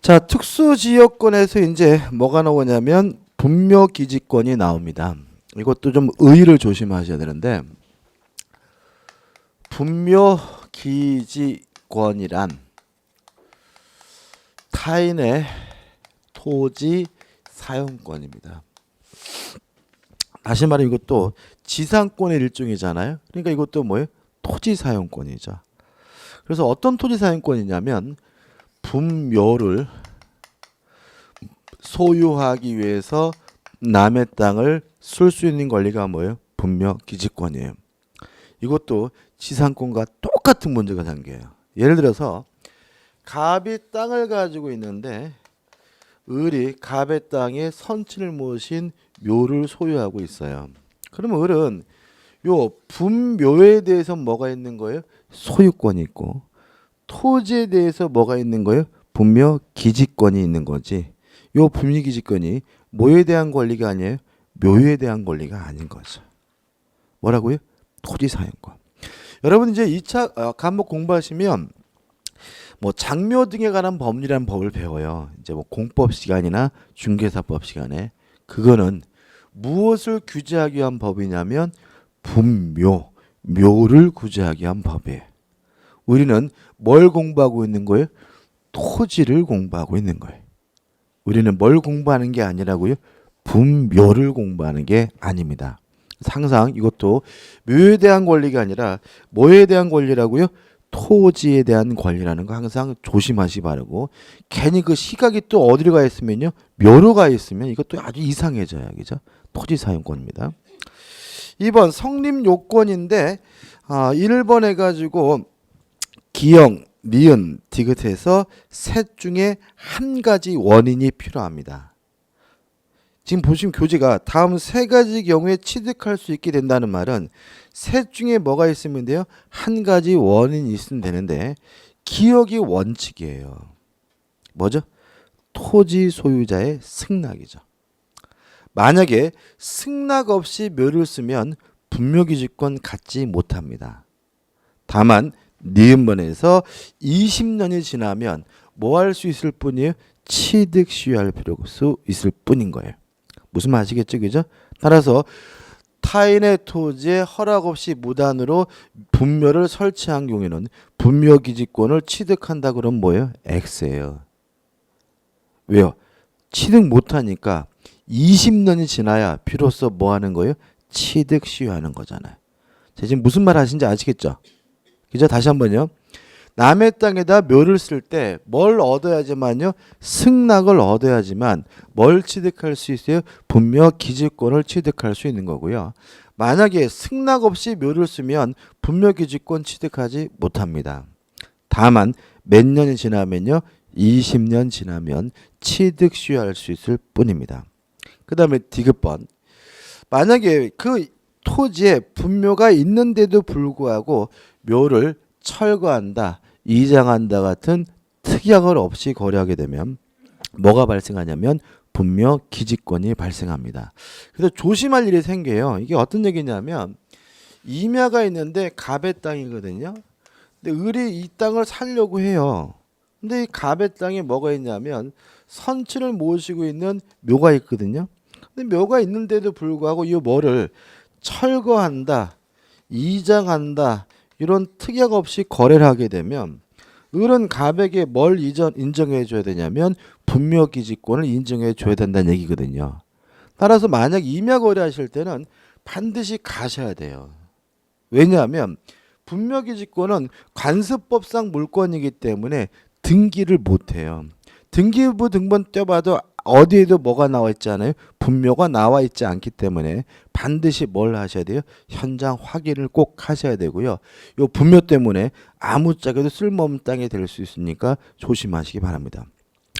자, 특수지역권에서 이제 뭐가 나오냐면 분묘기지권이 나옵니다. 이것도 좀 의의를 조심하셔야 되는데, 분묘기지권이란 타인의 토지 사용권입니다. 다시 말해 이것도 지상권의 일종이잖아요. 그러니까 이것도 뭐예요? 토지 사용권이죠. 그래서 어떤 토지 사용권이냐면 분묘를 소유하기 위해서 남의 땅을 쓸 수 있는 권리가 뭐예요? 분묘기지권이에요. 이것도 지상권과 똑같은 문제가 생겨요. 예를 들어서 갑이 땅을 가지고 있는데 을이 갑의 땅에 선친을 모신 묘를 소유하고 있어요. 그러면 을은 요 분묘에 대해서 뭐가 있는 거예요? 소유권이 있고, 토지에 대해서 뭐가 있는 거예요? 분묘기지권이 있는 거지. 요 분묘기지권이 뭐에 대한 권리가 아니에요? 묘에 대한 권리가 아닌 거죠. 뭐라고요? 토지 사용권. 여러분 이제 2차 과목 공부하시면 뭐 장묘 등에 관한 법률이라는 법을 배워요. 이제 뭐 공법 시간이나 중개사법 시간에. 그거는 무엇을 규제하기 위한 법이냐면 분묘, 묘를 규제하기 위한 법이에요. 우리는 뭘 공부하고 있는 거예요? 토지를 공부하고 있는 거예요. 우리는 뭘 공부하는 게 아니라고요? 분묘를 공부하는 게 아닙니다. 항상 이것도 묘에 대한 권리가 아니라 뭐에 대한 권리라고요? 토지에 대한 권리라는 거 항상 조심하시 바라고, 괜히 그 시각이 또 어디로 가 있으면요, 묘로 가 있으면 이것도 아주 이상해져요. 그죠? 토지 사용권입니다. 2번 성립 요건인데 1번 해가지고 기역, 니은, 디귿해서 셋 중에 한 가지 원인이 필요합니다. 지금 보시면 교재가 다음 세 가지 경우에 취득할 수 있게 된다는 말은 셋 중에 뭐가 있으면 돼요? 한 가지 원인이 있으면 되는데, 기역이 원칙이에요. 뭐죠? 토지 소유자의 승낙이죠. 만약에 승낙 없이 묘를 쓰면 분묘기지권 갖지 못합니다. 다만 니은번에서 20년이 지나면 뭐 할 수 있을 뿐이에요? 취득 시효할 필요가 있을 뿐인 거예요. 무슨 말 아시겠죠? 그죠? 따라서 타인의 토지에 허락 없이 무단으로 분묘를 설치한 경우에는 분묘기지권을 취득한다 그러면 뭐예요? X예요. 왜요? 취득 못하니까 20년이 지나야 비로소 뭐 하는 거예요? 취득 시효하는 거잖아요. 자, 지금 무슨 말 하시는지 아시겠죠? 그죠? 다시 한번요. 남의 땅에다 묘를 쓸 때 뭘 얻어야지만요? 승낙을 얻어야지만 뭘 취득할 수 있어요? 분묘기지권을 취득할 수 있는 거고요. 만약에 승낙 없이 묘를 쓰면 분묘기지권 취득하지 못합니다. 다만 몇 년이 지나면요? 20년 지나면 취득 시효할 수 있을 뿐입니다. 그 다음에 디귿번. 만약에 그 토지에 분묘가 있는데도 불구하고 묘를 철거한다, 이장한다 같은 특약을 없이 거래하게 되면 뭐가 발생하냐면 분묘기지권이 발생합니다. 그래서 조심할 일이 생겨요. 이게 어떤 얘기냐면 임야가 있는데 갑의 땅이거든요. 근데 을이 이 땅을 사려고 해요. 근데 이 갑의 땅에 뭐가 있냐면 선친을 모시고 있는 묘가 있거든요. 근데 묘가 있는데도 불구하고 이 뭐를 철거한다, 이장한다, 이런 특약 없이 거래를 하게 되면 을은 갑에게 뭘 인정해 줘야 되냐면 분묘기지권을 인정해 줘야 된다는 얘기거든요. 따라서 만약 임야 거래하실 때는 반드시 가셔야 돼요. 왜냐하면 분묘기지권은 관습법상 물권이기 때문에 등기를 못해요. 등기부 등본 떼봐도 어디에도 뭐가 나와 있잖아요. 분묘가 나와 있지 않기 때문에 반드시 뭘 하셔야 돼요? 현장 확인을 꼭 하셔야 되고요. 요 분묘 때문에 아무짝에도 쓸모없는 땅이 될 수 있으니까 조심하시기 바랍니다.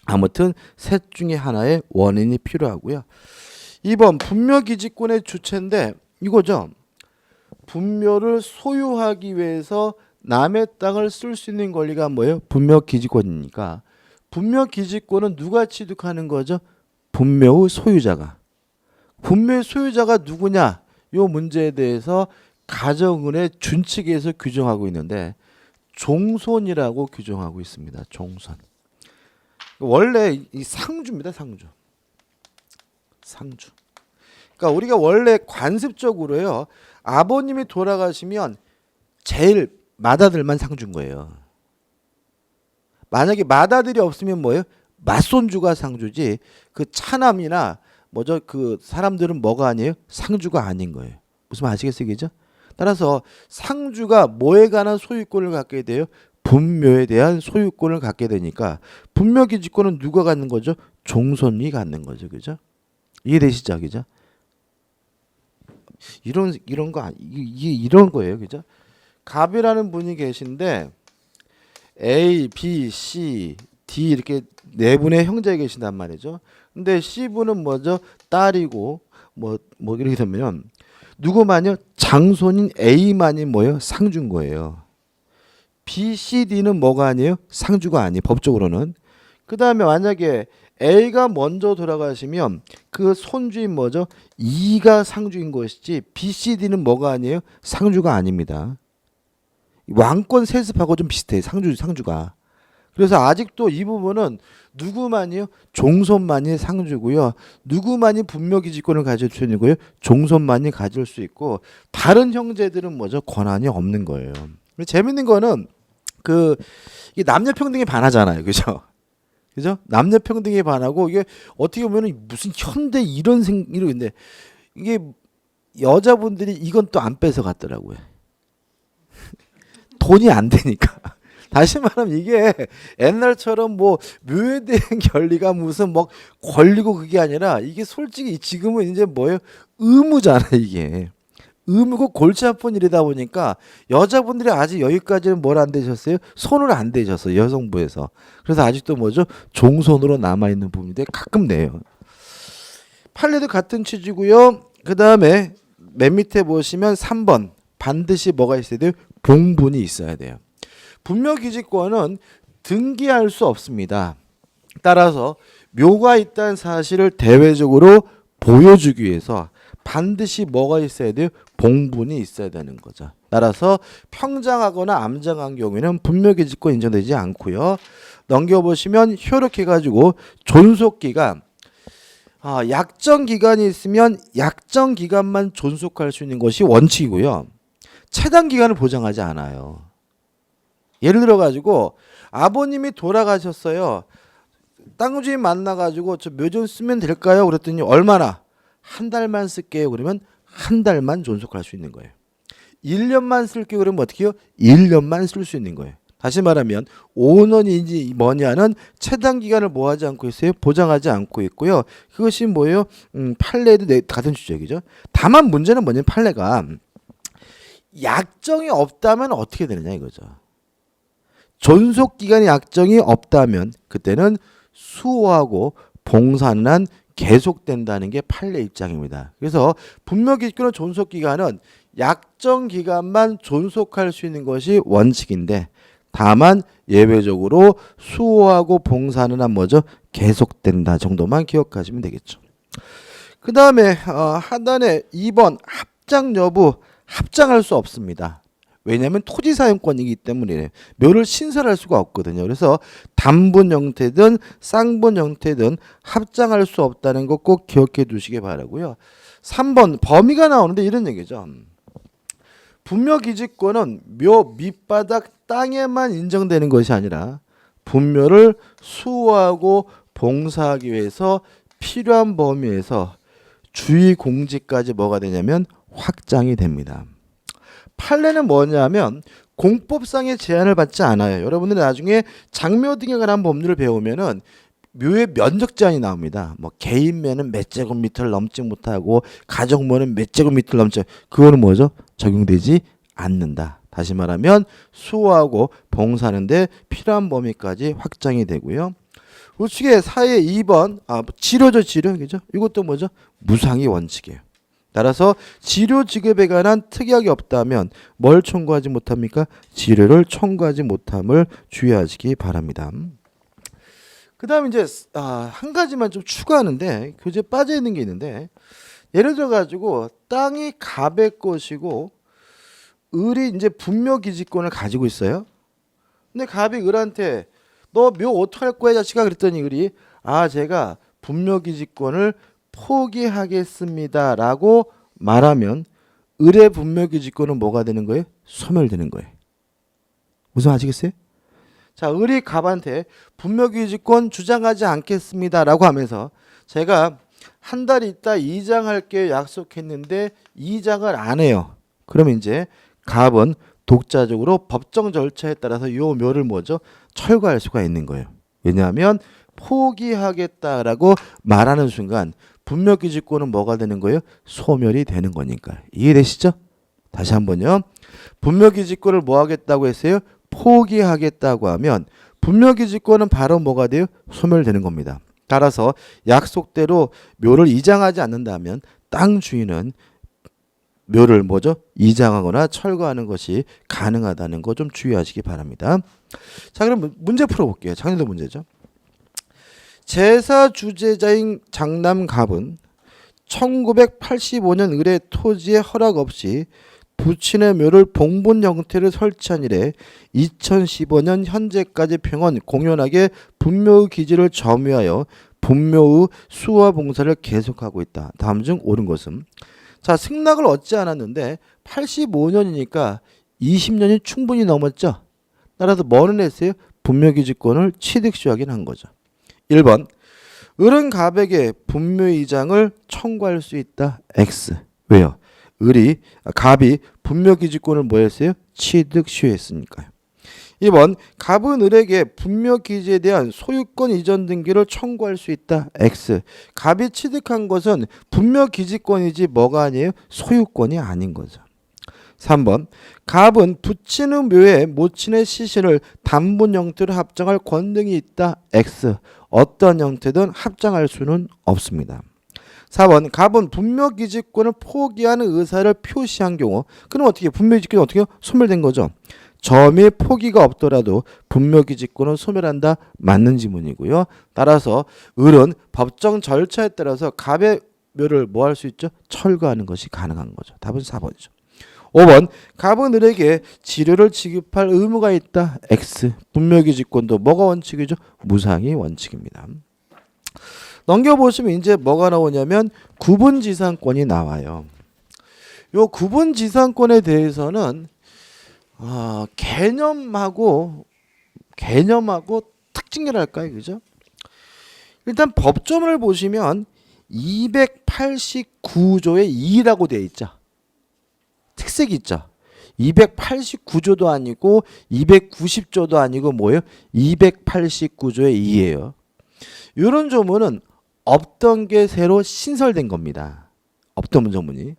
아무튼 셋 중에 하나의 원인이 필요하고요. 2번 분묘기지권의 주체인데 이거죠. 분묘를 소유하기 위해서 남의 땅을 쓸 수 있는 권리가 뭐예요? 분묘기지권이니까 분묘기지권은 누가 취득하는 거죠? 분묘의 소유자가. 분묘의 소유자가 누구냐? 이 문제에 대해서 가정은의 준칙에서 규정하고 있는데 종손이라고 규정하고 있습니다. 종손. 원래 이 상주입니다. 상주. 상주. 그러니까 우리가 원래 관습적으로요. 아버님이 돌아가시면 제일 맏아들만 상주인 거예요. 만약에 맏아들이 없으면 뭐예요? 맏손주가 상주지. 그 차남이나 뭐죠? 그 사람들은 뭐가 아니에요? 상주가 아닌 거예요. 무슨 말 아시겠어요, 그죠? 따라서 상주가 뭐에 관한 소유권을 갖게 돼요? 분묘에 대한 소유권을 갖게 되니까 분묘기지권은 누가 갖는 거죠? 종손이 갖는 거죠, 그죠? 이해되시죠, 그죠? 이런 거 이게 이런 거예요, 그죠? 갑이라는 분이 계신데 A, B, C, D 이렇게 네 분의 형제가 계신단 말이죠. 근데 C분은 뭐죠? 딸이고 뭐 이렇게 되면 누구만요? 장손인 A만이 뭐예요? 상주인 거예요. B, C, D는 뭐가 아니에요? 상주가 아니에요. 법적으로는. 그 다음에 만약에 A가 먼저 돌아가시면 그 손주인 뭐죠? E가 상주인 것이지 B, C, D는 뭐가 아니에요? 상주가 아닙니다. 왕권 세습하고 좀 비슷해요. 상주가. 그래서 아직도 이 부분은 누구만이요? 종손만이 상주고요. 누구만이 분묘기지권을 가질 수 있는 거예요? 종손만이 가질 수 있고 다른 형제들은 뭐죠? 권한이 없는 거예요. 재밌는 거는 이게 남녀 평등에 반하잖아요. 그죠? 그죠? 남녀 평등에 반하고 이게 어떻게 보면 무슨 현대 이런데 이게 여자분들이 이건 또 안 뺏어 갔더라고요. 돈이 안 되니까. 다시 말하면 이게 옛날처럼 뭐 묘에 대한 권리가 무슨 뭐 권리고 그게 아니라 이게 솔직히 지금은 이제 뭐예요? 의무잖아 이게. 의무고 골치 아픈 일이다 보니까 여자분들이 아직 여기까지는 뭘 안 되셨어요? 손을 안 대셨어요. 여성부에서. 그래서 아직도 뭐죠? 종손으로 남아있는 부분인데 가끔 내요. 판례도 같은 취지고요. 그 다음에 맨 밑에 보시면 3번 반드시 뭐가 있어야 돼요? 봉분이 있어야 돼요. 분묘기지권은 등기할 수 없습니다. 따라서 묘가 있다는 사실을 대외적으로 보여주기 위해서 반드시 뭐가 있어야 돼요? 봉분이 있어야 되는 거죠. 따라서 평장하거나 암장한 경우에는 분묘기지권 인정되지 않고요. 넘겨보시면 효력해 가지고 존속기간 약정 기간이 있으면 약정 기간만 존속할 수 있는 것이 원칙이고요. 최단 기간을 보장하지 않아요. 예를 들어 가지고 아버님이 돌아가셨어요. 땅 주인 만나 가지고 저 묘 좀 쓰면 될까요? 그랬더니 얼마나? 한 달만 쓸게요. 그러면 한 달만 존속할 수 있는 거예요. 1년만 쓸게요. 그러면 어떻게 해요? 1년만 쓸 수 있는 거예요. 다시 말하면 5년인지 뭐냐는 최단 기간을 뭐 하지 않고 있어요? 보장하지 않고 있고요. 그것이 뭐예요? 판례도 같은 주제이죠. 다만 문제는 뭐냐면 판례가 약정이 없다면 어떻게 되느냐 이거죠. 존속기간의 약정이 없다면 그때는 수호하고 봉사는 한 계속된다는 게 판례 입장입니다. 그래서 분묘기지권의 존속기간은 약정 기간만 존속할 수 있는 것이 원칙인데 다만 예외적으로 수호하고 봉사는 한 뭐죠? 계속된다 정도만 기억하시면 되겠죠. 그 다음에 하단에 2번 합장 여부 합장할 수 없습니다. 왜냐하면 토지 사용권이기 때문에 묘를 신설할 수가 없거든요. 그래서 단분 형태든 쌍분 형태든 합장할 수 없다는 거 꼭 기억해 두시기 바라고요. 3번 범위가 나오는데 이런 얘기죠. 분묘기지권은 묘 밑바닥 땅에만 인정되는 것이 아니라 분묘를 수호하고 봉사하기 위해서 필요한 범위에서 주의 공지까지 뭐가 되냐면 확장이 됩니다. 판례는 뭐냐면 공법상의 제한을 받지 않아요. 여러분들이 나중에 장묘 등에 관한 법률을 배우면은 묘의 면적 제한이 나옵니다. 뭐 개인묘는 몇 제곱미터를 넘지 못하고 가정묘는 몇 제곱미터를 넘지 그거는 뭐죠? 적용되지 않는다. 다시 말하면 수호하고 봉사하는데 필요한 범위까지 확장이 되고요. 우측에 사회 2번 치료죠 치료 그죠? 이것도 뭐죠? 무상이 원칙이에요. 따라서 치료 지급에 관한 특약이 없다면 뭘 청구하지 못합니까? 치료를 청구하지 못함을 주의하시기 바랍니다. 그 다음 이제 한 가지만 좀 추가하는데 교재에 빠져 있는 게 있는데 예를 들어 가지고 땅이 갑의 것이고 을이 이제 분묘기지권을 가지고 있어요. 근데 갑이 을한테 너 묘 어떡할 거야 자식아 그랬더니 을이 제가 분묘기지권을 포기하겠습니다 라고 말하면 을의 분묘기지권은 뭐가 되는 거예요? 소멸되는 거예요. 무슨 아시겠어요? 자, 을이 갑한테 분묘기지권 주장하지 않겠습니다 라고 하면서 제가 한 달 있다 이장할게 약속했는데 이장을 안 해요. 그러면 이제 갑은 독자적으로 법정 절차에 따라서 요 묘를 뭐죠? 철거할 수가 있는 거예요. 왜냐하면 포기하겠다라고 말하는 순간 분묘기지권은 뭐가 되는 거예요? 소멸이 되는 거니까. 이해되시죠? 다시 한번요. 분묘기지권을 뭐 하겠다고 했어요? 포기하겠다고 하면 분묘기지권은 바로 뭐가 돼요? 소멸되는 겁니다. 따라서 약속대로 묘를 이장하지 않는다면 땅 주인은 묘를 뭐죠? 이장하거나 철거하는 것이 가능하다는 거 좀 주의하시기 바랍니다. 자, 그럼 문제 풀어볼게요. 장년도 문제죠. 제사 주재자인 장남갑은 1985년 을의 토지에 허락 없이 부친의 묘를 봉분 형태를 설치한 이래 2015년 현재까지 평원 공연하게 분묘의 기지를 점유하여 분묘의 수화 봉사를 계속하고 있다. 다음 중 옳은 것은? 자, 승낙을 얻지 않았는데 85년이니까 20년이 충분히 넘었죠. 따라서 뭐는 했어요? 분묘기지권을 취득시하긴 한 거죠. 1번 을은 갑에게 분묘이장을 청구할 수 있다. X. 왜요? 갑이 분묘기지권을 뭐 했어요? 취득시했으니까요. 2번 갑은 을에게 분묘기지에 대한 소유권 이전 등기를 청구할 수 있다. X. 갑이 취득한 것은 분묘기지권이지 뭐가 아니에요? 소유권이 아닌 거죠. 3번 갑은 부친의 묘에 모친의 시신을 단분 형태로 합장할 권능이 있다. X. 어떤 형태든 합장할 수는 없습니다. 4번 갑은 분묘기지권을 포기하는 의사를 표시한 경우 그럼 어떻게 분묘기지권이 어떻게 소멸된 거죠? 점의 포기가 없더라도 분묘기지권은 소멸한다. 맞는 지문이고요. 따라서 을은 법정 절차에 따라서 갑의 묘를 뭐 할 수 있죠? 철거하는 것이 가능한 거죠. 답은 4번이죠. 5번 갑은 을에게 지료를 지급할 의무가 있다. X. 분묘기지권도 뭐가 원칙이죠? 무상이 원칙입니다. 넘겨보시면 이제 뭐가 나오냐면 구분지상권이 나와요. 요 구분지상권에 대해서는 개념하고 특징이랄까요, 그죠? 일단 법조문을 보시면 289조에 2라고 되어 있죠. 특색이 있죠. 289조도 아니고 290조도 아니고 뭐예요? 289조에 2예요. 이런 조문은 없던 게 새로 신설된 겁니다. 없던 조문이.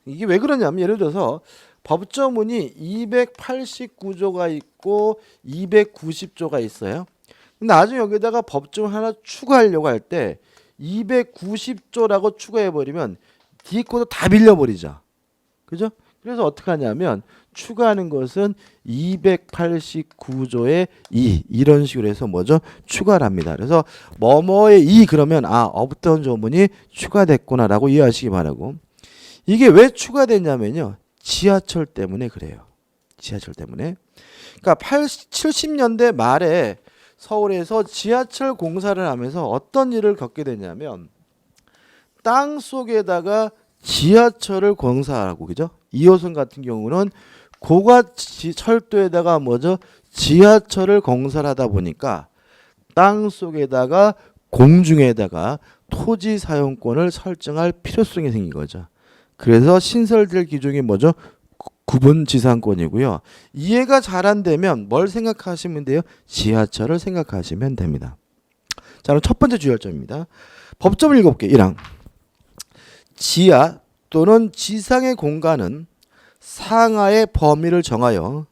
이게 왜 그러냐면 예를 들어서 법조문이 289조가 있고 290조가 있어요. 근데 나중에 여기다가 법조문 하나 추가하려고 할 때 290조라고 추가해버리면 뒤에 것도 다 밀려버리죠. 그죠? 그래서 어떻게 하냐면 추가하는 것은 289조의 2 이런 식으로 해서 뭐죠? 추가를 합니다. 그래서 뭐뭐의 2 그러면 없던 조문이 추가됐구나라고 이해하시기 바라고. 이게 왜 추가됐냐면요. 지하철 때문에 그래요. 지하철 때문에. 그러니까 70년대 말에 서울에서 지하철 공사를 하면서 어떤 일을 겪게 되냐면 땅 속에다가 지하철을 공사하고 그죠? 2호선 같은 경우는 고가 철도에다가 뭐죠? 지하철을 공사를 하다 보니까 땅 속에다가 공중에다가 토지 사용권을 설정할 필요성이 생긴 거죠. 그래서 신설될 기종이 뭐죠? 구분지상권이고요. 이해가 잘 안 되면 뭘 생각하시면 돼요? 지하철을 생각하시면 됩니다. 자, 그럼 첫 번째 주요점입니다. 법조문 7개 1항. 지하 또는 지상의 공간은 상하의 범위를 정하여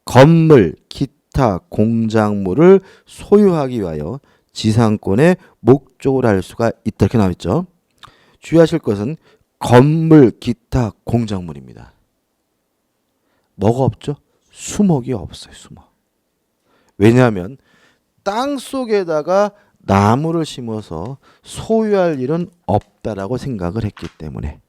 건물, 기타, 공작물을 소유하기 위하여 지상권의 목적으로 할 수가 있다. 이렇게 나와있죠. 주의하실 것은 건물, 기타, 공작물입니다. 뭐가 없죠? 수목이 없어요. 수목. 왜냐하면 땅 속에다가 나무를 심어서 소유할 일은 없다라고 생각을 했기 때문에.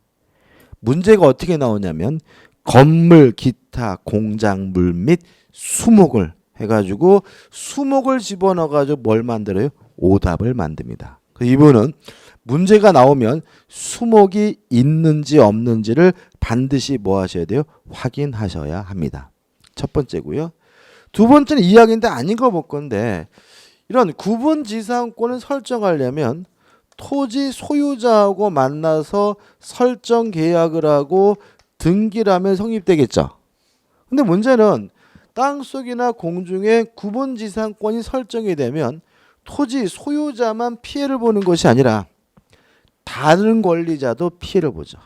문제가 어떻게 나오냐면 건물, 기타, 공작물 및 수목을 해가지고 수목을 집어넣어가지고 뭘 만들어요? 오답을 만듭니다. 이분은 문제가 나오면 수목이 있는지 없는지를 반드시 뭐 하셔야 돼요? 확인하셔야 합니다. 첫 번째고요. 두 번째는 이야기인데 아닌 거 볼 건데, 이런 구분지상권을 설정하려면 토지 소유자하고 만나서 설정 계약을 하고 등기를 하면 성립되겠죠. 근데 문제는 땅속이나 공중에 구분지상권이 설정이 되면 토지 소유자만 피해를 보는 것이 아니라 다른 권리자도 피해를 보죠.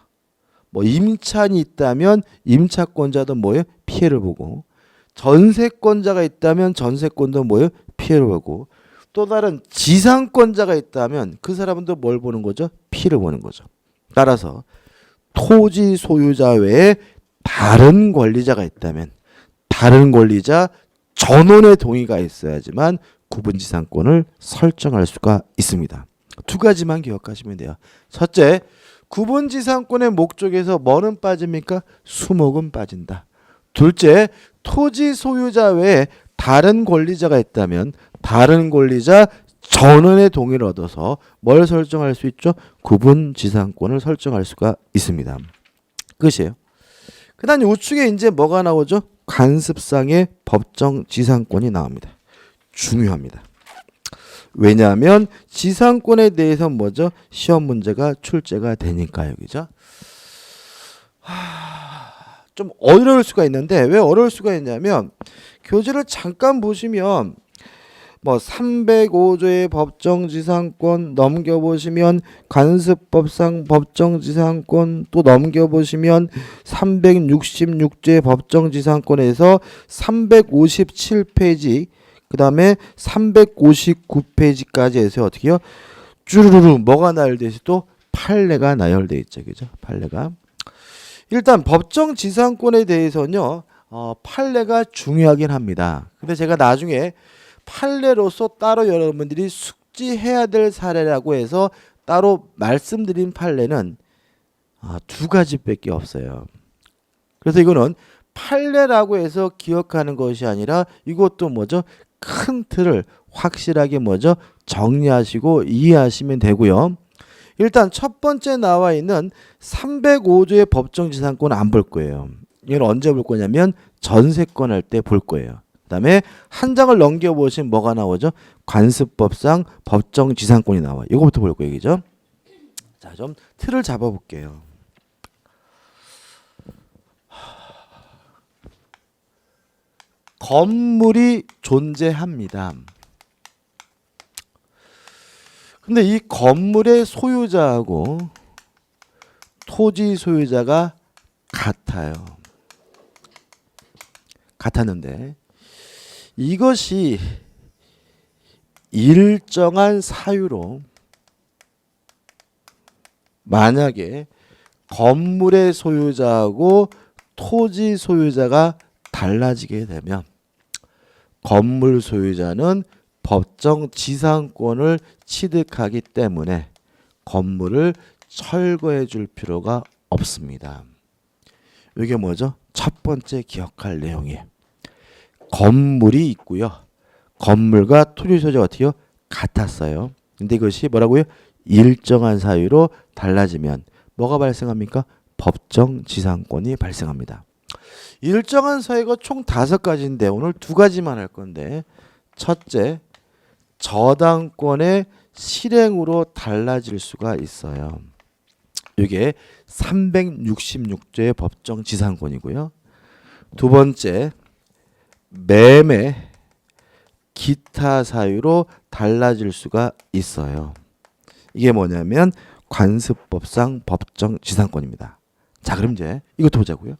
뭐 임차인이 있다면 임차권자도 뭐예요? 피해를 보고, 전세권자가 있다면 전세권도 뭐예요? 피해를 보고, 또 다른 지상권자가 있다면 그 사람도 뭘 보는 거죠? 피해를 보는 거죠. 따라서 토지 소유자 외에 다른 권리자가 있다면 다른 권리자 전원의 동의가 있어야지만 구분지상권을 설정할 수가 있습니다. 두 가지만 기억하시면 돼요. 첫째, 구분지상권의 목적에서 뭐는 빠집니까? 수목은 빠진다. 둘째, 토지 소유자 외에 다른 권리자가 있다면 다른 권리자 전원의 동의를 얻어서 뭘 설정할 수 있죠? 구분지상권을 설정할 수가 있습니다. 끝이에요. 그 다음 우측에 이제 뭐가 나오죠? 관습상의 법정 지상권이 나옵니다. 중요합니다. 왜냐하면 지상권에 대해서 뭐죠? 시험 문제가 출제가 되니까요. 그죠? 좀 어려울 수가 있는데, 왜 어려울 수가 있냐면 교재를 잠깐 보시면 뭐 305조의 법정지상권 넘겨보시면 관습법상 법정지상권 또 넘겨보시면 366조의 법정지상권에서 357페이지 그 다음에 359페이지까지 해서 어떻게 해요? 쭈루루루 뭐가 나열되어 있어? 또 판례가 나열되어 있죠. 그죠? 판례가. 일단 법정지상권에 대해서는요. 판례가 중요하긴 합니다. 근데 제가 나중에 판례로서 따로 여러분들이 숙지해야 될 사례라고 해서 따로 말씀드린 판례는 두 가지밖에 없어요. 그래서 이거는 판례라고 해서 기억하는 것이 아니라 이것도 뭐죠? 큰 틀을 확실하게 뭐죠? 정리하시고 이해하시면 되고요. 일단 첫 번째 나와 있는 305조의 법정지상권은 안 볼 거예요. 이건 언제 볼 거냐면 전세권 할 때 볼 거예요. 그 다음에 한 장을 넘겨보시면 뭐가 나오죠? 관습법상 법정지상권이 나와요. 이거부터 볼 거예요. 그죠? 자, 좀 틀을 잡아볼게요. 건물이 존재합니다. 근데 이 건물의 소유자하고 토지 소유자가 같아요. 같았는데 이것이 일정한 사유로 만약에 건물의 소유자하고 토지 소유자가 달라지게 되면 건물 소유자는 법정 지상권을 취득하기 때문에 건물을 철거해 줄 필요가 없습니다. 이게 뭐죠? 첫 번째 기억할 내용이에요. 건물이 있고요. 건물과 토지 소유자가 어떻게요? 같았어요. 근데 이것이 뭐라고요? 일정한 사유로 달라지면 뭐가 발생합니까? 법정 지상권이 발생합니다. 일정한 사유가 총 5가지인데 오늘 2가지만 할 건데, 첫째, 저당권의 실행으로 달라질 수가 있어요. 이게 366조의 법정 지상권이고요. 두 번째, 매매, 기타 사유로 달라질 수가 있어요. 이게 뭐냐면 관습법상 법정 지상권입니다. 자, 그럼 이제 이것도 보자고요.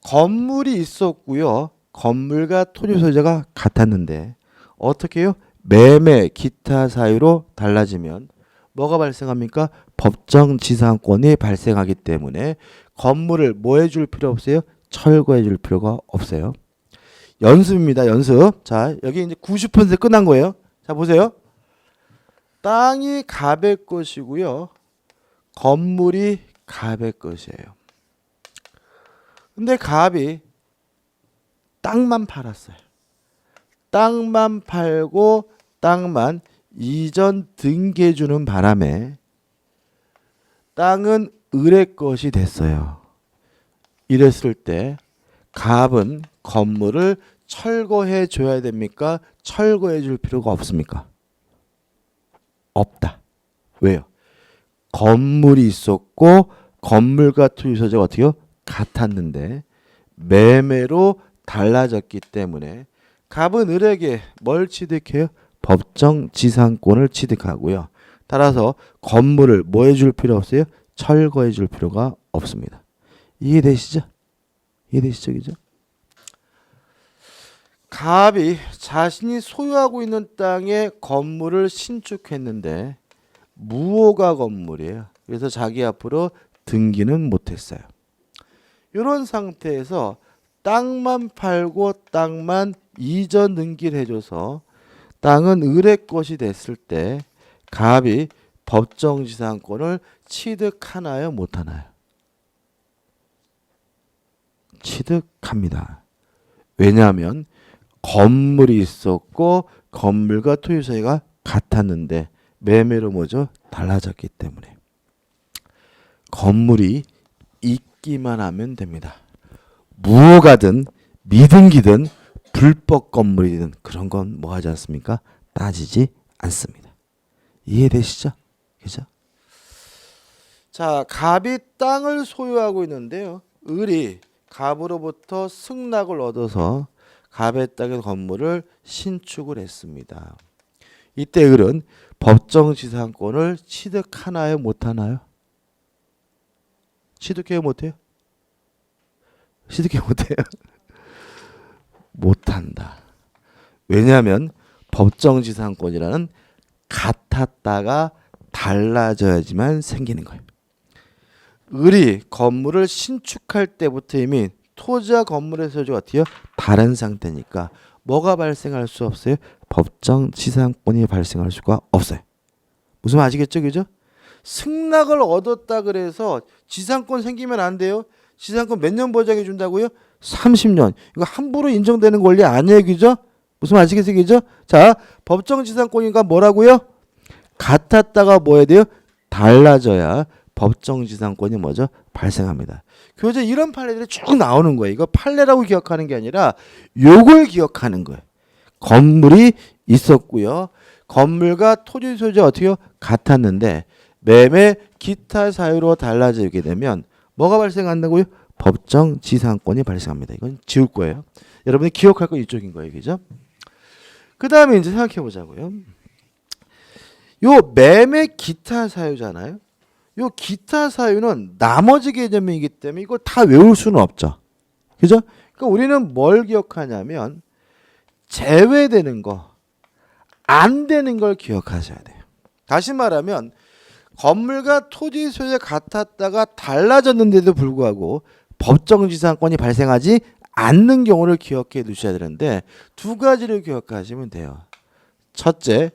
건물이 있었고요. 건물과 토지 소유자가 같았는데 어떻게 해요? 매매, 기타 사유로 달라지면 뭐가 발생합니까? 법정 지상권이 발생하기 때문에 건물을 뭐 해줄 필요 없어요? 철거해 줄 필요가 없어요. 연습입니다. 연습. 자, 여기 이제 90% 끝난 거예요. 자, 보세요. 땅이 갑의 것이고요. 건물이 갑의 것이에요. 근데 갑이 땅만 팔았어요. 땅만 팔고 땅만 이전 등기해 주는 바람에 땅은 을의 것이 됐어요. 이랬을 때 갑은 건물을 철거해 줘야 됩니까? 철거해 줄 필요가 없습니까? 없다. 왜요? 건물이 있었고 건물과 토지 소재가 어떻게요? 같았는데 매매로 달라졌기 때문에 갑은 을에게 뭘 취득해요? 법정 지상권을 취득하고요. 따라서 건물을 뭐 해줄 필요 없어요? 철거해 줄 필요가 없습니다. 이해되시죠? 이해되시죠? 그죠? 갑이 자신이 소유하고 있는 땅에 건물을 신축했는데 무허가 건물이에요. 그래서 자기 앞으로 등기는 못했어요. 이런 상태에서 땅만 팔고 땅만 이전 등기를 해줘서 땅은 을의 것이 됐을 때 갑이 법정지상권을 취득하나요? 못하나요? 취득합니다. 왜냐하면 건물이 있었고 건물과 토지 소유가 같았는데 매매로 뭐죠? 달라졌기 때문에 건물이 있기만 하면 됩니다. 무허가든 미등기든 불법 건물이든 그런 건 뭐 하지 않습니까? 따지지 않습니다. 이해되시죠? 그죠? 자, 갑이 땅을 소유하고 있는데요. 을이 갑으로부터 승낙을 얻어서 갑의 땅의 건물을 신축을 했습니다. 이때 을은 법정지상권을 취득하나요? 못하나요? 취득해요? 못해요? 취득해 못해요? 못한다. 왜냐하면 법정지상권이라는 같았다가 달라져야지만 생기는 거예요. 을이 건물을 신축할 때부터 이미 토지와 건물의 소유가 어때요? 다른 상태니까 뭐가 발생할 수 없어요? 법정지상권이 발생할 수가 없어요. 무슨 말 아시겠죠? 그죠? 승낙을 얻었다 그래서 지상권 생기면 안 돼요. 지상권 몇 년 보장해 준다고요? 30년. 이거 함부로 인정되는 권리 아니에요. 그죠? 무슨 말 아시겠어요? 그죠? 자, 법정지상권이니까 뭐라고요? 같았다가 뭐 해야 돼요? 달라져야 법정지상권이 뭐죠? 발생합니다. 교재 이런 판례들이 쭉 나오는 거예요. 이거 판례라고 기억하는 게 아니라 요걸 기억하는 거예요. 건물이 있었고요. 건물과 토지 소유가 어떻게요? 같았는데 매매 기타 사유로 달라지게 되면 뭐가 발생한다고요? 법정지상권이 발생합니다. 이건 지울 거예요. 여러분이 기억할 건 이쪽인 거예요. 그죠? 그 다음에 이제 생각해 보자고요. 요 매매 기타 사유잖아요. 요 기타 사유는 나머지 개념이기 때문에 이걸 다 외울 수는 없죠. 그죠? 그러니까 우리는 뭘 기억하냐면 제외되는 거, 안 되는 걸 기억하셔야 돼요. 다시 말하면 건물과 토지 소유가 같았다가 달라졌는데도 불구하고 법정지상권이 발생하지 않는 경우를 기억해 두셔야 되는데 두 가지를 기억하시면 돼요. 첫째,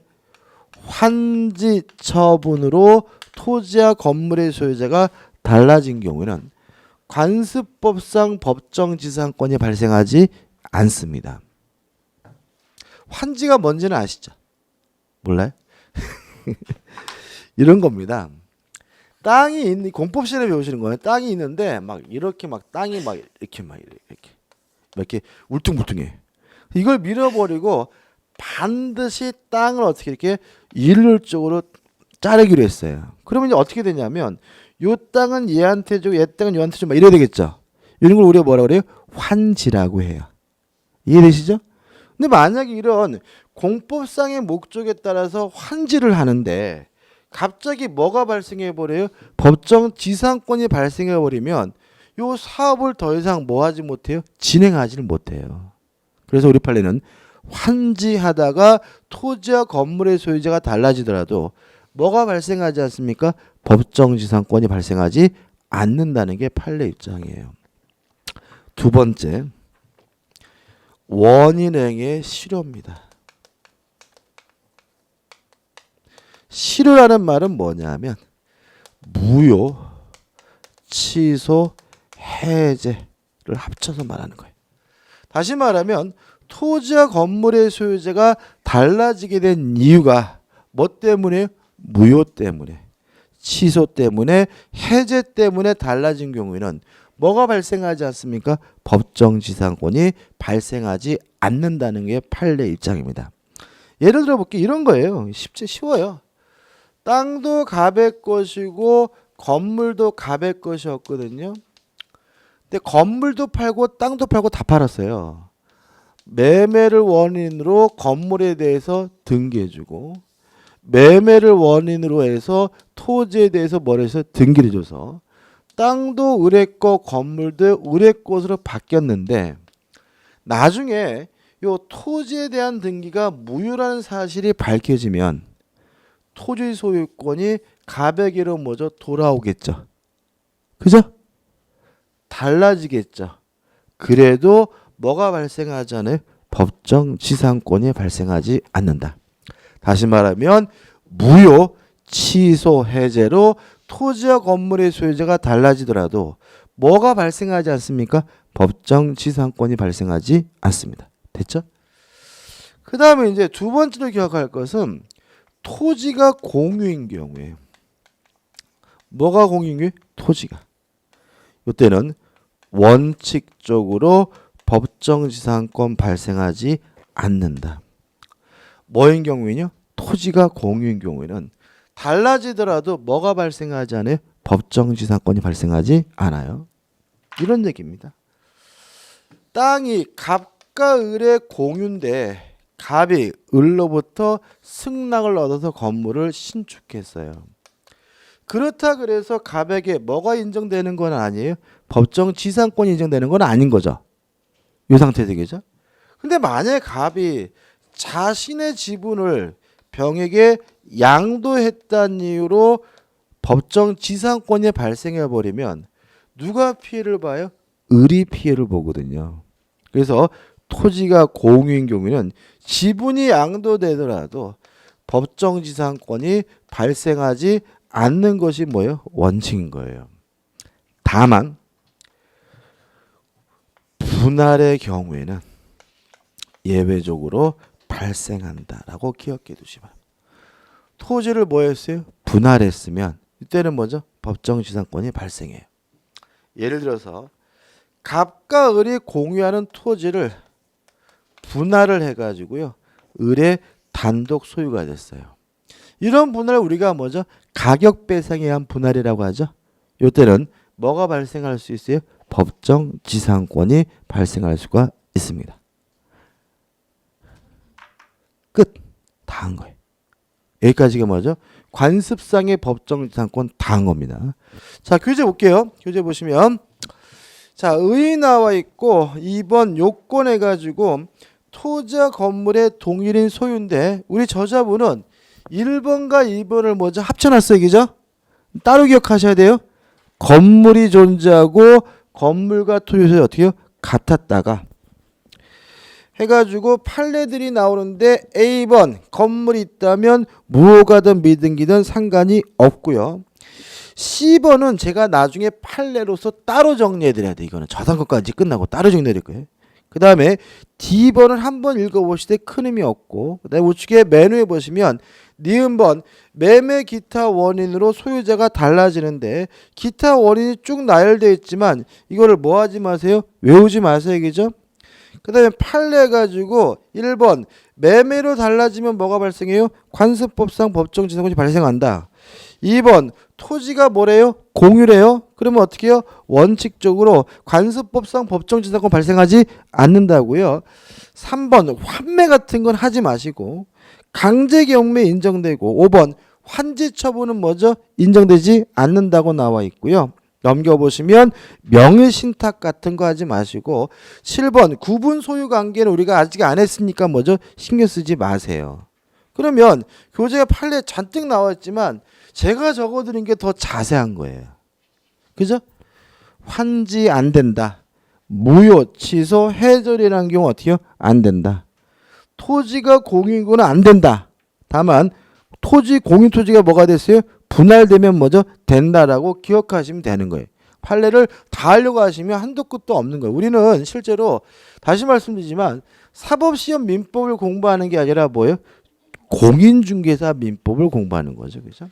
환지 처분으로 토지와 건물의 소유자가 달라진 경우에는 관습법상 법정지상권이 발생하지 않습니다. 환지가 뭔지는 아시죠? 몰라요? 이런 겁니다. 땅이 있는 공법 시간에 배우시는 거예요. 땅이 있는데 막 이렇게 막 땅이 막 이렇게 울퉁불퉁해. 이걸 밀어버리고 반드시 땅을 어떻게 이렇게 일률적으로 자르기로 했어요. 그러면 이제 어떻게 되냐면 요 땅은 얘한테 주고 얘 땅은 얘한테 주고 막 이래야 되겠죠. 이런 걸 우리가 뭐라고 그래요? 환지라고 해요. 이해되시죠? 근데 만약에 이런 공법상의 목적에 따라서 환지를 하는데 갑자기 뭐가 발생해 버려요? 법정지상권이 발생해 버리면 요 사업을 더 이상 뭐 하지 못해요? 진행하지를 못해요. 그래서 우리 판례는 환지하다가 토지와 건물의 소유자가 달라지더라도 뭐가 발생하지 않습니까? 법정지상권이 발생하지 않는다는 게 판례 입장이에요. 두 번째, 원인행의 실효입니다. 실효라는 말은 뭐냐면 무효, 취소, 해제를 합쳐서 말하는 거예요. 다시 말하면 토지와 건물의 소유자가 달라지게 된 이유가 뭐 때문에요? 무효 때문에, 취소 때문에, 해제 때문에 달라진 경우에는 뭐가 발생하지 않습니까? 법정지상권이 발생하지 않는다는 게 판례 입장입니다. 예를 들어 볼게요. 이런 거예요. 쉬워요. 땅도 갑의 것이고 건물도 갑의 것이었거든요. 근데 건물도 팔고 땅도 팔고 다 팔았어요. 매매를 원인으로 건물에 대해서 등기해주고 매매를 원인으로 해서 토지에 대해서 뭐래서 등기를 줘서 땅도 을의 것, 건물도 을의 것으로 바뀌었는데 나중에 요 토지에 대한 등기가 무효라는 사실이 밝혀지면 토지 소유권이 갑에게로 뭐죠? 돌아오겠죠. 그죠? 달라지겠죠. 그래도 뭐가 발생하지 않아요? 법정 지상권이 발생하지 않는다. 다시 말하면 무효, 취소, 해제로 토지와 건물의 소유자가 달라지더라도 뭐가 발생하지 않습니까? 법정 지상권이 발생하지 않습니다. 됐죠? 그 다음에 이제 두 번째로 기억할 것은 토지가 공유인 경우에 뭐가 공유인 경우에? 토지가. 이때는 원칙적으로 법정지상권 발생하지 않는다. 뭐인 경우에는요? 토지가 공유인 경우에는 달라지더라도 뭐가 발생하지 않아요? 법정지상권이 발생하지 않아요. 이런 얘기입니다. 땅이 갑과 을의 공유인데 갑이 을로부터 승낙을 얻어서 건물을 신축했어요. 그렇다 그래서 갑에게 뭐가 인정되는 건 아니에요? 법정지상권이 인정되는 건 아닌 거죠. 이 상태 되겠죠? 근데 만약에 갑이 자신의 지분을 병에게 양도했다는 이유로 법정지상권이 발생해 버리면 누가 피해를 봐요? 을이 피해를 보거든요. 그래서 토지가 공유인 경우에는 지분이 양도되더라도 법정지상권이 발생하지 않는 것이 뭐예요? 원칙인 거예요. 다만 분할의 경우에는 예외적으로 발생한다라고 기억해 두시면 토지를 뭐 했어요? 분할했으면 이때는 뭐죠? 법정지상권이 발생해요. 예를 들어서 갑과 을이 공유하는 토지를 분할을 해가지고요. 을의 단독 소유가 됐어요. 이런 분할을 우리가 뭐죠? 가격 배상에 의한 분할이라고 하죠. 이때는 뭐가 발생할 수 있어요? 법정지상권이 발생할 수가 있습니다. 끝. 다 한 거예요. 여기까지가 뭐죠? 관습상의 법정지상권 다 한 겁니다. 자, 교재 볼게요. 교재 보시면 자, 의 나와 있고 2번 요건 해가지고 토지와 건물의 동일인 소유인데 우리 저자분은 1번과 2번을 먼저 합쳐놨어요. 그죠? 따로 기억하셔야 돼요. 건물이 존재하고 건물과 토지 소유 어떻게 해요? 같았다가 해가지고 판례들이 나오는데 A번 건물이 있다면 무효가든 미등기든 상관이 없고요. C번은 제가 나중에 판례로서 따로 정리해드려야 돼. 이거는 저당권까지 끝나고 따로 정리해드릴 거예요. 그 다음에 D번은 한번 읽어보실 때 큰 의미 없고 그 다음에 우측에 메뉴에 보시면 니은번 매매 기타 원인으로 소유자가 달라지는데 기타 원인이 쭉 나열되어 있지만 이거를 뭐 하지 마세요? 외우지 마세요. 그죠? 그 다음에 판례 가지고 1번 매매로 달라지면 뭐가 발생해요? 관습법상 법정지상권이 발생한다. 2번 토지가 뭐래요? 공유래요? 그러면 어떻게 해요? 원칙적으로 관습법상 법정지상권 발생하지 않는다고요. 3번 환매 같은 건 하지 마시고 강제경매 인정되고 5번 환지처분은 뭐죠? 인정되지 않는다고 나와 있고요. 넘겨보시면 명의신탁 같은 거 하지 마시고 7번 구분 소유 관계는 우리가 아직 안 했으니까 뭐죠? 신경 쓰지 마세요. 그러면 교재가 판례 잔뜩 나와 있지만 제가 적어드린 게 더 자세한 거예요. 그죠? 환지 안 된다. 무효, 취소, 해절이라는 경우 어떻게요? 안 된다. 토지가 공유인구는 안 된다. 다만 토지 공유 토지가 뭐가 됐어요? 분할되면 뭐죠? 된다라고 기억하시면 되는 거예요. 판례를 다 하려고 하시면 한도 끝도 없는 거예요. 우리는 실제로 다시 말씀드리지만 사법시험 민법을 공부하는 게 아니라 뭐예요? 공인중개사 민법을 공부하는 거죠. 그죠?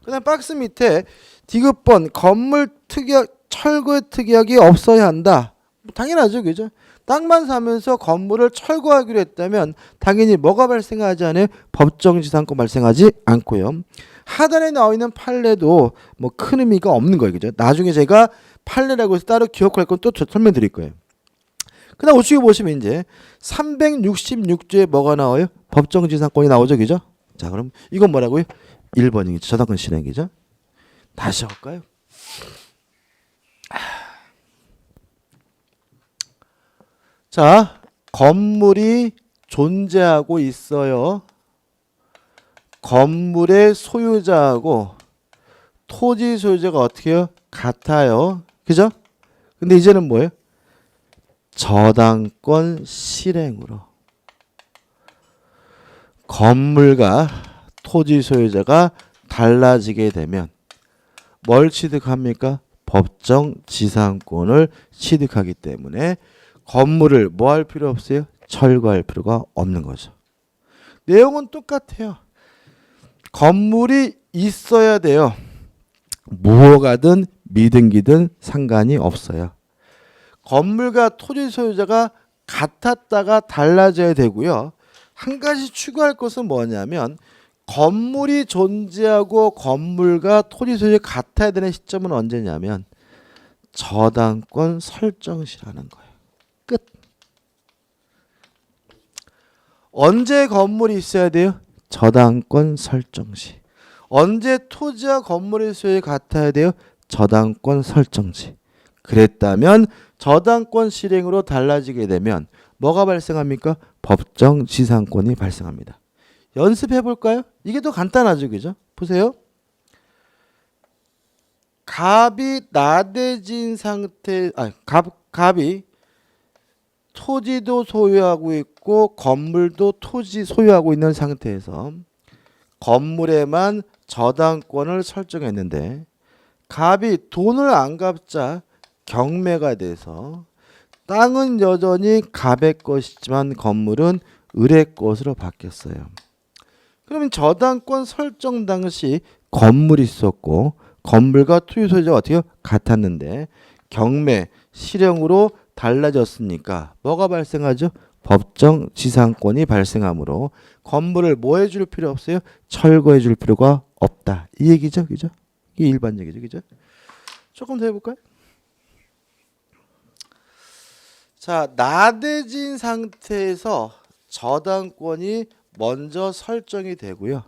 그다음 박스 밑에 디귿번 건물 특약 철거의 특약이 없어야 한다. 당연하죠. 그죠? 땅만 사면서 건물을 철거하기로 했다면 당연히 뭐가 발생하지 않아요? 법정지상권 발생하지 않고요. 하단에 나와 있는 판례도 뭐 큰 의미가 없는 거예요. 그죠? 나중에 제가 판례라고 해서 따로 기억할 건 또 설명드릴 거예요. 그다음 우측에 보시면 이제 366조에 뭐가 나와요? 법정지상권이 나오죠. 그죠? 자, 그럼 이건 뭐라고요? 1번이겠죠. 저당권 실행이죠. 다시 할까요? 자, 건물이 존재하고 있어요. 건물의 소유자하고 토지 소유자가 어떻게 해요? 같아요. 그죠? 근데 이제는 뭐예요? 저당권 실행으로 건물과 토지 소유자가 달라지게 되면 뭘 취득합니까? 법정 지상권을 취득하기 때문에 건물을 뭐 할 필요 없어요? 철거할 필요가 없는 거죠. 내용은 똑같아요. 건물이 있어야 돼요. 무허가든 미등기든 상관이 없어요. 건물과 토지 소유자가 같았다가 달라져야 되고요. 한 가지 추가할 것은 뭐냐면 건물이 존재하고 건물과 토지 소유자가 같아야 되는 시점은 언제냐면 저당권 설정 시라는 거예요. 끝. 언제 건물이 있어야 돼요? 저당권 설정 시. 언제 토지와 건물의 소유가 같아야 돼요? 저당권 설정 시. 그랬다면 저당권 실행으로 달라지게 되면 뭐가 발생합니까? 법정 지상권이 발생합니다. 연습해 볼까요? 이게 더 간단하죠. 그죠? 보세요. 갑이 나대진 상태, 갑이 토지도 소유하고 있고 건물도 토지 소유하고 있는 상태에서 건물에만 저당권을 설정했는데 갑이 돈을 안 갚자 경매가 돼서 땅은 여전히 갑의 것이지만 건물은 을의 것으로 바뀌었어요. 그러면 저당권 설정 당시 건물이 있었고 건물과 토지 소유자가 어떻게 같았는데 경매, 실형으로 달라졌으니까 뭐가 발생하죠? 법정 지상권이 발생하므로 건물을 뭐 해줄 필요 없어요? 철거해 줄 필요가 없다. 이 얘기죠. 그죠? 이게 일반적이죠. 그죠? 조금 더 해볼까요? 자, 나대진 상태에서 저당권이 먼저 설정이 되고요.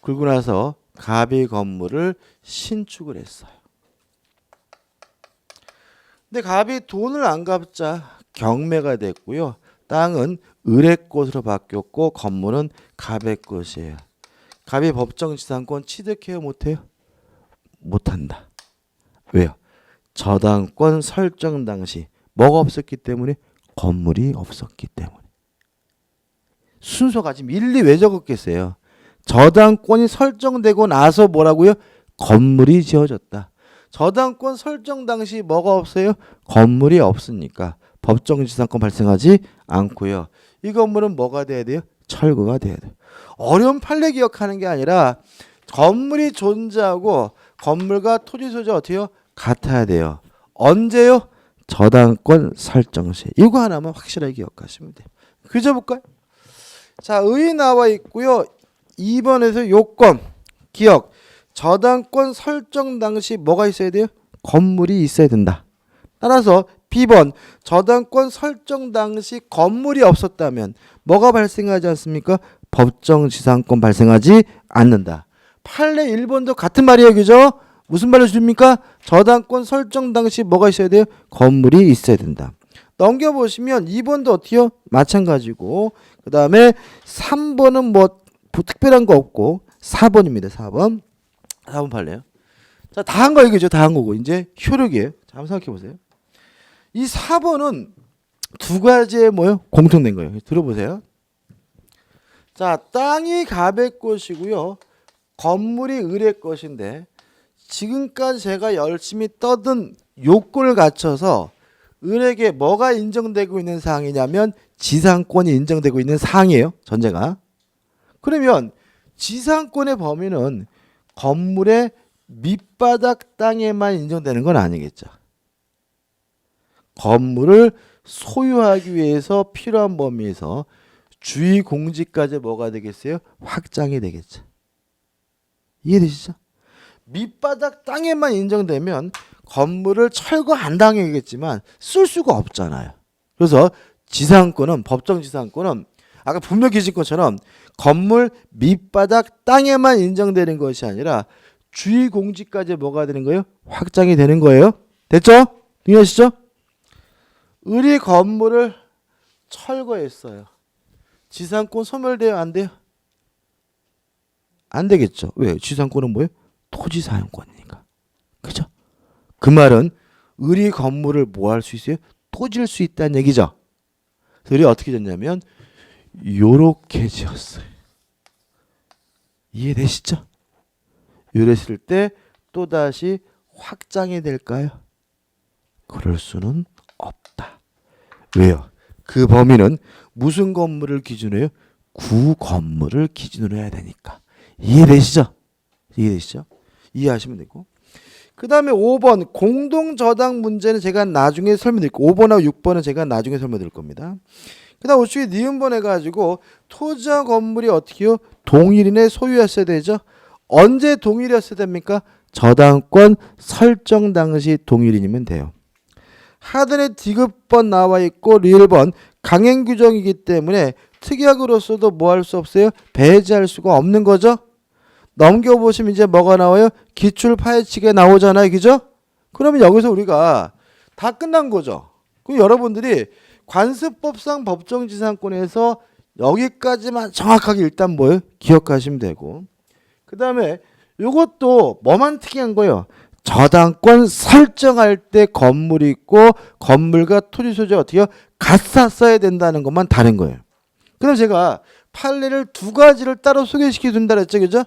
그러고 나서 갑이 건물을 신축을 했어요. 근데 갑이 돈을 안 갚자 경매가 됐고요. 땅은 을의 것으로 바뀌었고 건물은 갑의 것이에요. 갑이 법정 지상권 취득해요? 못해요? 못한다. 왜요? 저당권 설정 당시 뭐가 없었기 때문에? 건물이 없었기 때문에. 순서가 지금 일리 왜 적었겠어요? 저당권이 설정되고 나서 뭐라고요? 건물이 지어졌다. 저당권 설정 당시 뭐가 없어요? 건물이 없으니까 법정지상권 발생하지 않고요. 이 건물은 뭐가 돼야 돼요? 철거가 돼야 돼요. 어려운 판례 기억하는 게 아니라 건물이 존재하고 건물과 토지 소유자 어떻게 해요? 같아야 돼요. 언제요? 저당권 설정 시. 이거 하나만 확실하게 기억하시면 돼요. 그려볼까요? 자, 의 나와 있고요. 2번에서 요건 기억. 저당권 설정 당시 뭐가 있어야 돼요? 건물이 있어야 된다. 따라서 B번 저당권 설정 당시 건물이 없었다면 뭐가 발생하지 않습니까? 법정 지상권 발생하지 않는다. 판례 1번도 같은 말이에요. 그죠? 무슨 말을 줍니까? 저당권 설정 당시 뭐가 있어야 돼요? 건물이 있어야 된다. 넘겨보시면 2번도 어때요? 마찬가지고 그 다음에 3번은 뭐 특별한 거 없고 4번입니다. 4번 판례요. 자, 다 한 거 이거죠. 다 한 거고 이제 효력이에요. 자, 한번 생각해 보세요. 이 4번은 두 가지의 뭐요? 공통된 거예요. 들어보세요. 자, 땅이 갑의 것이고요. 건물이 을의 것인데 지금까지 제가 열심히 떠든 요건을 갖춰서 을에게 뭐가 인정되고 있는 사항이냐면 지상권이 인정되고 있는 사항이에요. 전제가. 그러면 지상권의 범위는 건물의 밑바닥 땅에만 인정되는 건 아니겠죠. 건물을 소유하기 위해서 필요한 범위에서 주의 공지까지 뭐가 되겠어요? 확장이 되겠죠. 이해되시죠? 밑바닥 땅에만 인정되면 건물을 철거 안 당하겠지만 쓸 수가 없잖아요. 그래서 지상권은 법정 지상권은 아까 분묘기지권처럼 건물 밑바닥 땅에만 인정되는 것이 아니라 주의 공지까지 뭐가 되는 거예요? 확장이 되는 거예요. 됐죠? 이해하시죠? 을이 건물을 철거했어요. 지상권 소멸돼요? 안 돼요? 안 되겠죠. 왜? 지상권은 뭐예요? 토지 사용권이니까. 그죠? 그 말은 을이 건물을 뭐 할 수 있어요? 토지를 수 있다는 얘기죠. 그래서 을이 어떻게 됐냐면 요렇게 지었어요. 이해되시죠? 이랬을 때 또다시 확장이 될까요? 그럴 수는 없다. 왜요? 그 범위는 무슨 건물을 기준으로 해요? 구 건물을 기준으로 해야 되니까. 이해되시죠? 이해되시죠? 이해하시면 되고. 그 다음에 5번 공동저당 문제는 제가 나중에 설명드릴게요. 5번하고 6번은 제가 나중에 설명드릴 겁니다. 그 다음 우측에 니은번 해가지고 토지와 건물이 어떻게 해요? 동일인의 소유였어야 되죠. 언제 동일이었어야 됩니까? 저당권 설정 당시 동일인이면 돼요. 하단에 디귿번 나와 있고 리을번 강행 규정이기 때문에 특약으로서도 뭐 할 수 없어요? 배제할 수가 없는 거죠. 넘겨보시면 이제 뭐가 나와요? 기출 파헤치게 나오잖아요. 그죠? 그러면 여기서 우리가 다 끝난 거죠. 그럼 여러분들이 관습법상 법정지상권에서 여기까지만 정확하게 일단 뭐예요? 기억하시면 되고. 그 다음에 이것도 뭐만 특이한 거예요? 저당권 설정할 때 건물이 있고 건물과 토지 소재 어떻게 해요? 같이 써야 된다는 것만 다른 거예요. 그럼 제가 판례를 두 가지를 따로 소개시켜 준다 그랬죠. 그죠?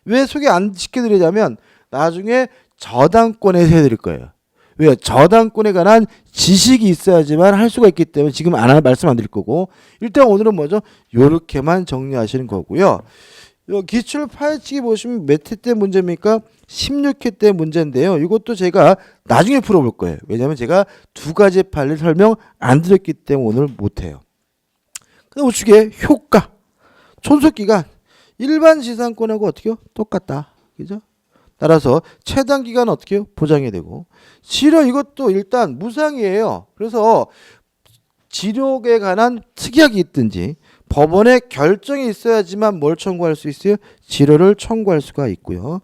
왜 소개 안 시켜드리자면 나중에 저당권에서 해드릴 거예요. 왜요? 저당권에 관한 지식이 있어야지만 할 수가 있기 때문에 지금 말씀 안 드릴 거고 일단 오늘은 뭐죠? 요렇게만 정리하시는 거고요. 요 기출 파헤치기 보시면 몇 회 때 문제입니까? 16회 때 문제인데요. 이것도 제가 나중에 풀어볼 거예요. 왜냐하면 제가 두 가지 판례 설명 안 드렸기 때문에 오늘 못해요. 그다음 우측에 효과, 존속기간 일반 지상권하고 어떻게 해요? 똑같다. 그죠? 따라서 최단 기간 어떻게 해요? 보장이 되고 지료 이것도 일단 무상이에요. 그래서 지력에 관한 특약이 있든지 법원의 결정이 있어야지만 뭘 청구할 수 있어요? 지료를 청구할 수가 있고요.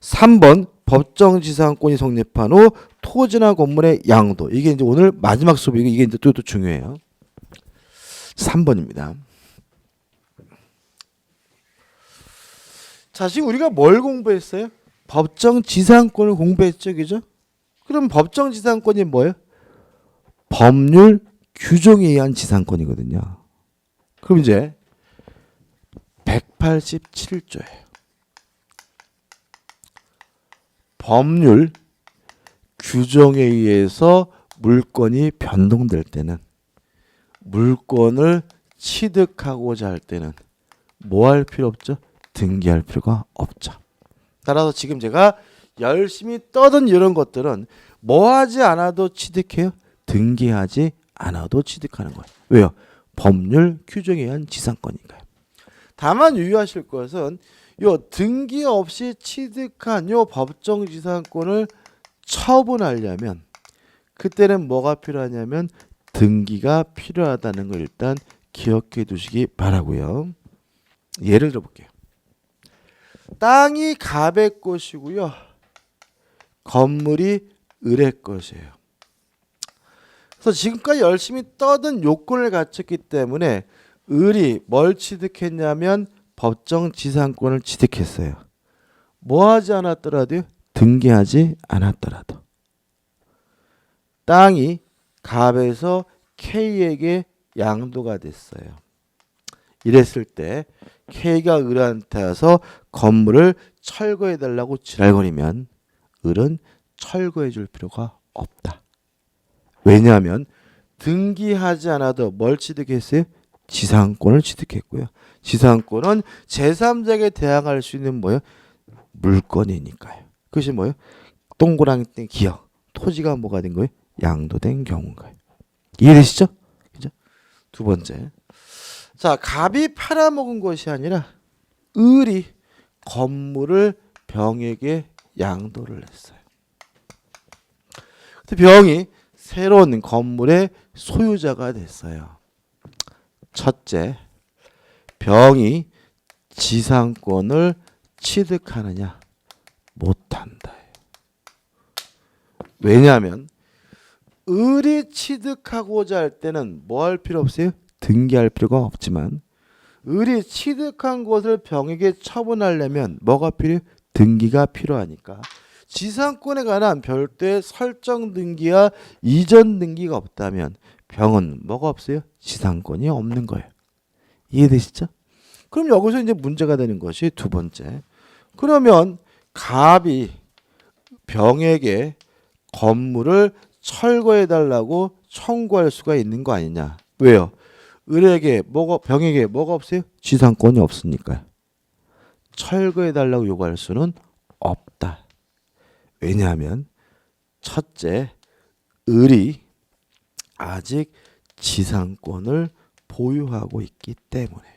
3번 법정지상권이 성립한 후 토지나 건물의 양도 이게 이제 오늘 마지막 수업이고 이게 이제 또 중요해요. 3번입니다. 자, 지금 우리가 뭘 공부했어요? 법정지상권을 공부했죠, 그죠? 그럼 법정지상권이 뭐예요? 법률 규정에 의한 지상권이거든요. 그럼 이제 187조예요. 법률 규정에 의해서 물건이 변동될 때는 물건을 취득하고자 할 때는 뭐 할 필요 없죠? 등기할 필요가 없죠. 따라서 지금 제가 열심히 떠든 이런 것들은 뭐 하지 않아도 취득해요? 등기하지 않아도 취득하는 거예요. 왜요? 법률 규정에 의한 지상권이니까요. 다만 유의하실 것은 요 등기 없이 취득한 요 법정 지상권을 처분하려면 그때는 뭐가 필요하냐면 등기가 필요하다는 걸 일단 기억해 두시기 바라고요. 예를 들어 볼게요. 땅이 갑의 것이고요. 건물이 을의 것이에요. 그래서 지금까지 열심히 떠든 요건을 갖췄기 때문에 을이 뭘 취득했냐면 법정 지상권을 취득했어요. 뭐 하지 않았더라도요? 등기하지 않았더라도. 땅이 갑에서 K에게 양도가 됐어요. 이랬을 때 K가 을한테 와서 건물을 철거해달라고 지랄거리면 을은 철거해 줄 필요가 없다. 왜냐하면 등기하지 않아도 뭘 취득했어요? 지상권을 취득했고요. 지상권은 제3자에게 대항할 수 있는 뭐예요? 물건이니까요. 그것이 뭐예요? 동그라미 땡 기억. 토지가 뭐가 된 거예요? 양도된 경우인가요? 이해되시죠? 그죠? 두 번째. 자, 갑이 팔아먹은 것이 아니라 을이 건물을 병에게 양도를 했어요. 병이 새로운 건물의 소유자가 됐어요. 첫째, 병이 지상권을 취득하느냐? 못한다. 왜냐하면 을이 취득하고자 할 때는 뭐 할 필요 없어요? 등기할 필요가 없지만 을이 취득한 것을 병에게 처분하려면 뭐가 필요해요? 등기가 필요하니까 지상권에 관한 별도의 설정 등기와 이전 등기가 없다면 병은 뭐가 없어요? 지상권이 없는 거예요. 이해되시죠? 그럼 여기서 이제 문제가 되는 것이 두 번째. 그러면 갑이 병에게 건물을 철거해 달라고 청구할 수가 있는 거 아니냐? 왜요? 을에게 병에게 뭐가 없어요? 지상권이 없으니까요. 철거해 달라고 요구할 수는 없다. 왜냐하면 첫째, 을이 아직 지상권을 보유하고 있기 때문에.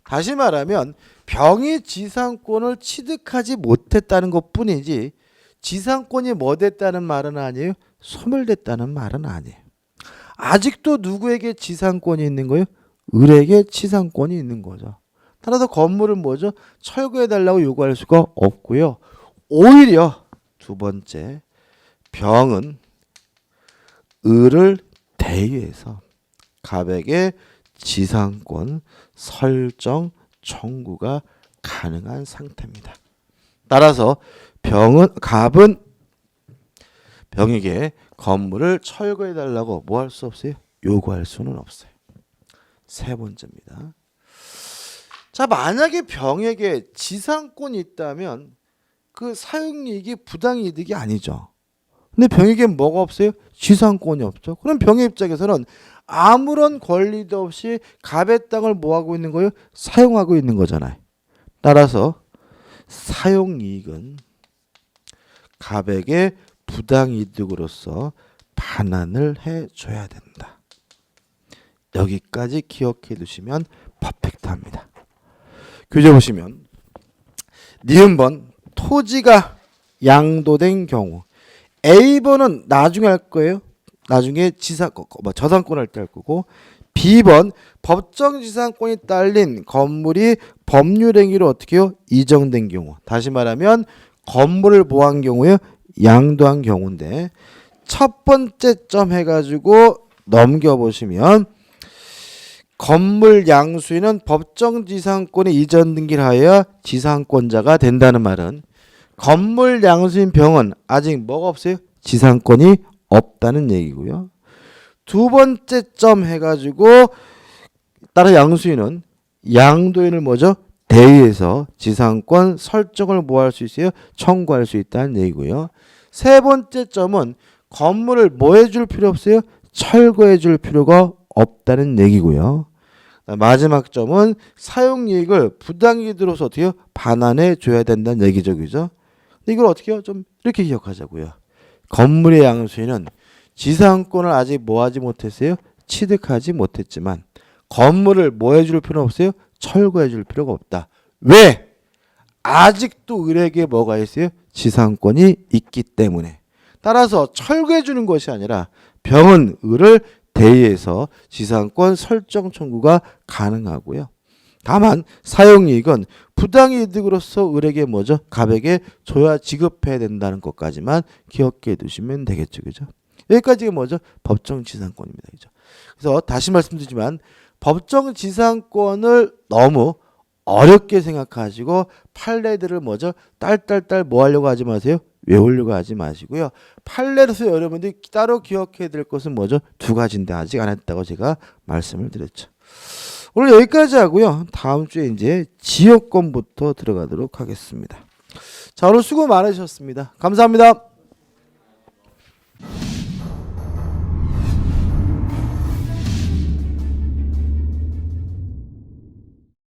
다시 말하면 병이 지상권을 취득하지 못했다는 것뿐이지 지상권이 뭐 됐다는 말은 아니에요. 소멸됐다는 말은 아니에요. 아직도 누구에게 지상권이 있는 거예요? 을에게 지상권이 있는 거죠. 따라서 건물을 뭐죠? 철거해달라고 요구할 수가 없고요. 오히려 두 번째, 병은 을을 대위해서 갑에게 지상권 설정 청구가 가능한 상태입니다. 따라서 갑은 병에게 건물을 철거해달라고 뭐 할 수 없어요? 요구할 수는 없어요. 세 번째입니다. 자, 만약에 병에게 지상권이 있다면 그 사용이익이 부당이득이 아니죠. 근데 병에게 뭐가 없어요? 지상권이 없죠. 그럼 병의 입장에서는 아무런 권리도 없이 갑의 땅을 뭐 하고 있는 거예요? 사용하고 있는 거잖아요. 따라서 사용이익은 갑에게 부당이득으로서 반환을 해줘야 된다. 여기까지 기억해 두시면 퍼펙트합니다. 교재 보시면 니은번 토지가 양도된 경우 A번은 나중에 할 거예요. 나중에 저상권 할 때 할 거고 B번 법정 지상권이 딸린 건물이 법률행위로 어떻게 해요? 이정된 경우. 다시 말하면 건물을 뭐한 경우요? 양도한 경우인데 첫 번째 점 해가지고 넘겨보시면 건물 양수인은 법정 지상권의 이전 등기를 하여 지상권자가 된다는 말은 건물 양수인 병은 아직 뭐가 없어요? 지상권이 없다는 얘기고요. 두 번째 점 해가지고 따라 양수인은 양도인을 뭐죠? 대위해서 지상권 설정을 뭐 할 수 있어요? 청구할 수 있다는 얘기고요. 세 번째 점은 건물을 뭐 해줄 필요 없어요? 철거해 줄 필요가 없다는 얘기고요. 마지막 점은 사용이익을 부당이익으로서 어떻게 해요? 반환해 줘야 된다는 얘기죠. 그죠? 이걸 어떻게 해요? 좀 이렇게 기억하자고요. 건물의 양수인은 지상권을 아직 뭐 하지 못했어요? 취득하지 못했지만 건물을 뭐 해줄 필요는 없어요? 철거해 줄 필요가 없다. 왜? 아직도 을에게 뭐가 있어요? 지상권이 있기 때문에. 따라서 철거해 주는 것이 아니라 병은 을을 대위해서 지상권 설정 청구가 가능하고요. 다만 사용이익은 부당이득으로서 을에게 뭐죠? 갑에게 줘야 지급해야 된다는 것까지만 기억해 두시면 되겠죠. 그죠? 여기까지가 뭐죠? 법정 지상권입니다. 그죠? 그래서 다시 말씀드리지만 법정 지상권을 너무 어렵게 생각하시고 판례들을 뭐죠? 딸딸딸 뭐 하려고 하지 마세요. 외우려고 하지 마시고요. 판례로서 여러분들이 따로 기억해야 될 것은 뭐죠? 두 가지인데 아직 안 했다고 제가 말씀을 드렸죠. 오늘 여기까지 하고요. 다음 주에 이제 지역권부터 들어가도록 하겠습니다. 자, 오늘 수고 많으셨습니다. 감사합니다.